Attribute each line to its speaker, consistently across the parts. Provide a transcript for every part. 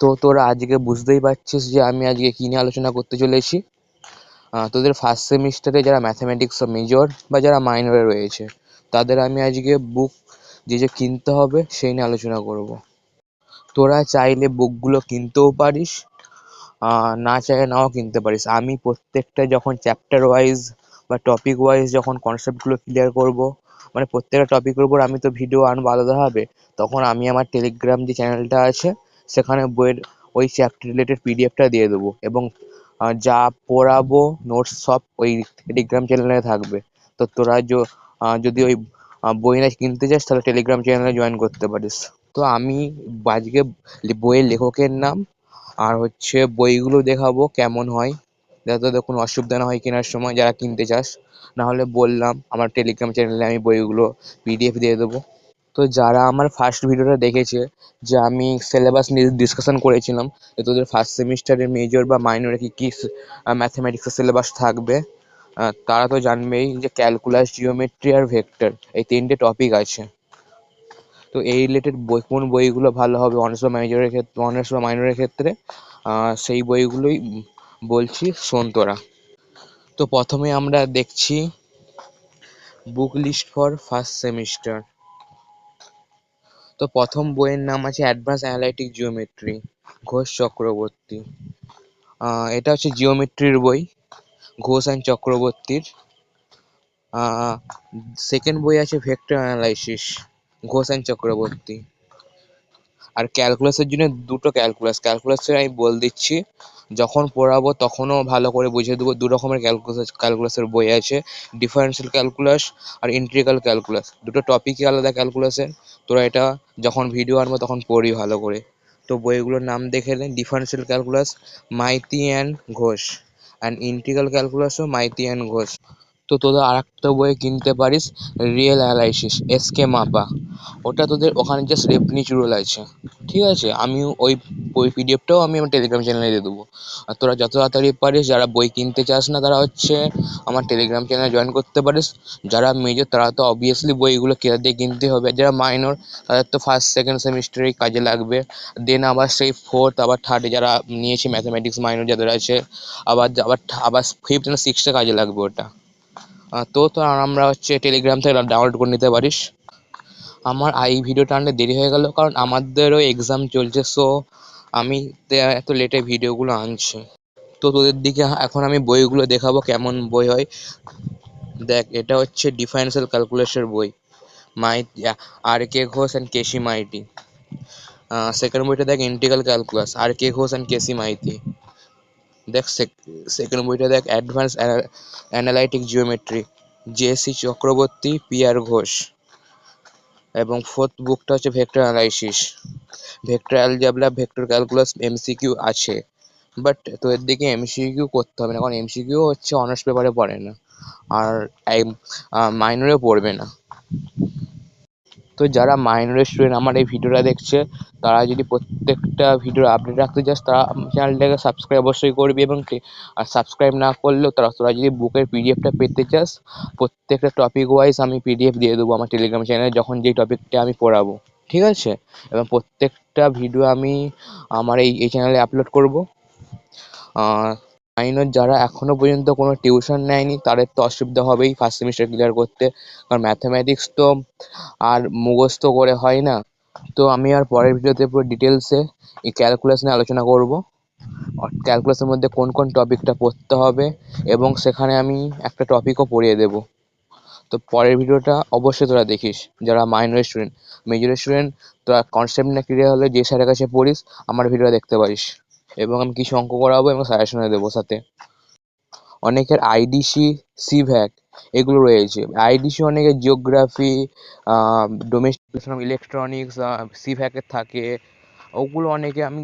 Speaker 1: তো তোরা আজকে বুঝতেই পারছিস যে আমি আজকে কী নিয়ে আলোচনা করতে চলেছি। তোদের ফার্স্ট সেমিস্টারে যারা ম্যাথামেটিক্স মেজর বা যারা মাইনরে রয়েছে তাদের আমি আজকে বুক যে কিনতে হবে সেই নিয়ে আলোচনা করব। তোরা চাইলে বুকগুলো কিনতেও পারিস, না চাইলে নাও কিনতে পারিস। আমি প্রত্যেকটা যখন চ্যাপ্টার ওয়াইজ বা টপিক ওয়াইজ যখন কনসেপ্টগুলো ক্লিয়ার করব, মানে প্রত্যেকটা টপিকের উপর আমি তো ভিডিও আনবো আলাদাভাবে, তখন আমি আমার টেলিগ্রাম যে চ্যানেলটা আছে সেখানে বইয়ের ওই চ্যাপ্টার রিলেটেড পিডিএফটা দিয়ে দেবো, এবং যা পড়াবো নোটস সব ওই টেলিগ্রাম চ্যানেলে থাকবে। তো তোরা যদি ওই বই না কিনতে চাস তাহলে টেলিগ্রাম চ্যানেলে জয়েন করতে পারিস। তো আমি আজকে বইয়ের লেখকের নাম আর হচ্ছে বইগুলো দেখাবো কেমন হয়, যাতে তোদের কোনো অসুবিধা না হয় কেনার সময় যারা কিনতে চাস। না হলে বললাম আমার টেলিগ্রাম চ্যানেলে আমি বইগুলো পিডিএফ দিয়ে দেবো। তো যারা আমার ফার্স্ট ভিডিওটা দেখেছে, যে আমি সিলেবাস নিয়ে ডিসকাশন করেছিলাম যে তোদের ফার্স্ট সেমিস্টারে মেজর বা মাইনরে কী কী ম্যাথামেটিক্সের সিলেবাস থাকবে, তারা তো জানবেই যে ক্যালকুলাস, জিওমেট্রি আর ভেক্টর এই তিনটে টপিক আছে। তো এই রিলেটেড বই কোন বইগুলো ভালো হবে অনার্স বা মেজরের ক্ষেত্রে, অনার্স বা মাইনরের ক্ষেত্রে, সেই বইগুলোই বলছি, শোন তোরা। তো প্রথমে আমরা দেখছি book list for first semester. তো প্রথম বইয়ের নাম আছে advance analytic geometry, Ghosh Chakraborty. এটা হচ্ছে জিওমেট্রির বই, ঘোষ অ্যান্ড চক্রবর্তীর। সেকেন্ড বই আছে vector analysis, Ghosh and Chakraborty. আর ক্যালকুলাসের জন্য দুটো ক্যালকুলাসের আমি বলে দিচ্ছি, যখন পড়াবো তখনও ভালো করে বুঝিয়ে দেবো। দু রকমের ক্যালকুলাসের বই আছে, ডিফারেন্সিয়াল ক্যালকুলাস আর ইন্টিগ্রাল ক্যালকুলাস। দুটো টপিকই আলাদা ক্যালকুলাসের। তোরা এটা যখন ভিডিও আনবো তখন পড়ি ভালো করে। তো বইগুলোর নাম দেখে নেন, differential calculus Maiti and Ghosh, and integral ক্যালকুলাসও মাইতি অ্যান্ড ঘোষ। তো তোদের আর একটা বই কিনতে পারিস, রিয়েল অ্যানালাইসিস, এসকে মাপা। ওটা তোদের ওখানে জাস্ট রেফারেন্স রুল আছে, ঠিক আছে? আমি ওই বই পিডিএফটাও আমি আমার টেলিগ্রাম চ্যানেলে দিয়ে দেবো। আর তোরা যত তাড়াতাড়ি পারিস, যারা বই কিনতে চাস না তারা হচ্ছে আমার টেলিগ্রাম চ্যানেলে জয়েন করতে পারিস। যারা মেজর তারা তো অবভিয়াসলি বইগুলো কেনা দিয়ে কিনতে হবে। যারা মাইনর তাদের তো ফার্স্ট সেকেন্ড সেমিস্টারেই কাজে লাগবে। দেন আবার সেই ফোর্থ আবার থার্ডে যারা নিয়েছে ম্যাথামেটিক্স মাইনর যাদের আছে, আবার আবার আবার ফিফথ না সিক্সথে কাজে লাগবে ওটা। তো আমরা হচ্ছে টেলিগ্রাম থেকে ডাউনলোড করে নিতে পারিস। আমার এই ভিডিওটা আনতে দেরি হয়ে গেল কারণ আমাদেরও এক্সাম চলছে, সো আমি এত লেটে ভিডিওগুলো আনছি। তো তোদের দিকে এখন আমি বইগুলো দেখাবো কেমন বই হয়। দেখ, এটা হচ্ছে ডিফারেন্সিয়াল ক্যালকুলাসের বই, Maiti, R K Ghosh and KC Maiti. Second বইটা দেখ integral calculus, R K Ghosh and KC Maiti. দেখ সেকেন্ড বইটা দেখ advance analytic geometry, JC Chakraborty, P R Ghosh. এবং ফোর্থ বুকটা হচ্ছে vector analysis, vector algebra, vector calculus, MCQ আছে। বাট তোদের দিকে এমসিকিউ করতে হবে না, কারণ এমসিকিউ হচ্ছে অনার্স পেপারে পড়ে না, আর মাইনরেও পড়বে না। তো যারা মাইনরের স্টুডেন্ট আমার এই ভিডিওটা দেখছে, তারা যদি প্রত্যেকটা ভিডিওর আপডেট রাখতে চাস তারা চ্যানেলটাকে সাবস্ক্রাইব অবশ্যই করবি। এবং আর সাবস্ক্রাইব না করলেও তোরা যদি বুকের পিডিএফটা পেতে চাস, প্রত্যেকটা টপিক ওয়াইজ আমি পিডিএফ দিয়ে দেবো আমার টেলিগ্রাম চ্যানেলে, যখন যেই টপিকটা আমি পড়াবো, ঠিক আছে? এবং প্রত্যেকটা ভিডিও আমি আমার এই চ্যানেলে আপলোড করবো। মাইনর যারা এখনও পর্যন্ত কোনো টিউশন নেয়নি তাদের তো অসুবিধা হবেই ফার্স্ট সেমিস্টার ক্লিয়ার করতে, কারণ ম্যাথামেটিক্স তো আর মুখস্থ করে হয় না। তো আমি আর পরের ভিডিওতে পুরো ডিটেলসে এই ক্যালকুলাস নিয়ে আলোচনা করব, ক্যালকুলাসের মধ্যে কোন কোন টপিকটা পড়তে হবে, এবং সেখানে আমি একটা টপিকও পড়িয়ে দেবো। তো পরের ভিডিওটা অবশ্যই তোরা দেখিস, যারা মাইনরের স্টুডেন্ট। মেজরের স্টুডেন্ট তোরা কনসেপ্ট না ক্লিয়ার হলে যে স্যারের কাছে পড়িস আমার ভিডিওটা দেখতে পারিস, এবং আমি কিছু অঙ্ক করাবো এবং সাজেশনে দেবো সাথে। অনেকের আইডিসি, সিভ্যাক এগুলো রয়েছে। আইডিসি অনেকের জিওগ্রাফি, ডোমেস্টিক ইলেকট্রনিক্স, সিভ্যাকের থাকে। ওগুলো অনেকে, আমি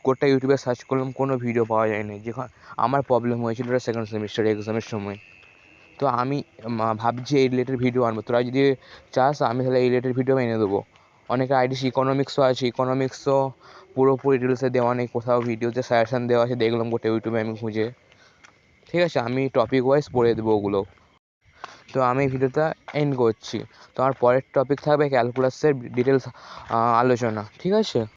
Speaker 1: কোডটা ইউটিউবে সার্চ করলাম, কোনো ভিডিও পাওয়া যায়নি, যেখানে আমার প্রবলেম হয়েছিল এটা সেকেন্ড সেমিস্টার এক্সামের সময়। তো আমি ভাবছি এই রিলেটেড ভিডিও আনবো। তোরা যদি চাস আমি তাহলে এই রিলেটেড ভিডিও এনে দেবো। অনেকে আইডিসি ইকোনমিক্সও আছে, ইকোনমিক্সও পুরোপুরি ডিটেলসে দেওয়া নেই, কোথাও ভিডিওতে সাজেশান দেওয়া আছে, দেখলাম গোটা ইউটিউবে আমি খুঁজে। ঠিক আছে, আমি টপিক ওয়াইজ পড়ে দেবো ওগুলো। তো আমি ভিডিওটা এন্ড করছি। তো আমার পরের টপিক থাকবে ক্যালকুলাসের ডিটেলস আলোচনা, ঠিক আছে?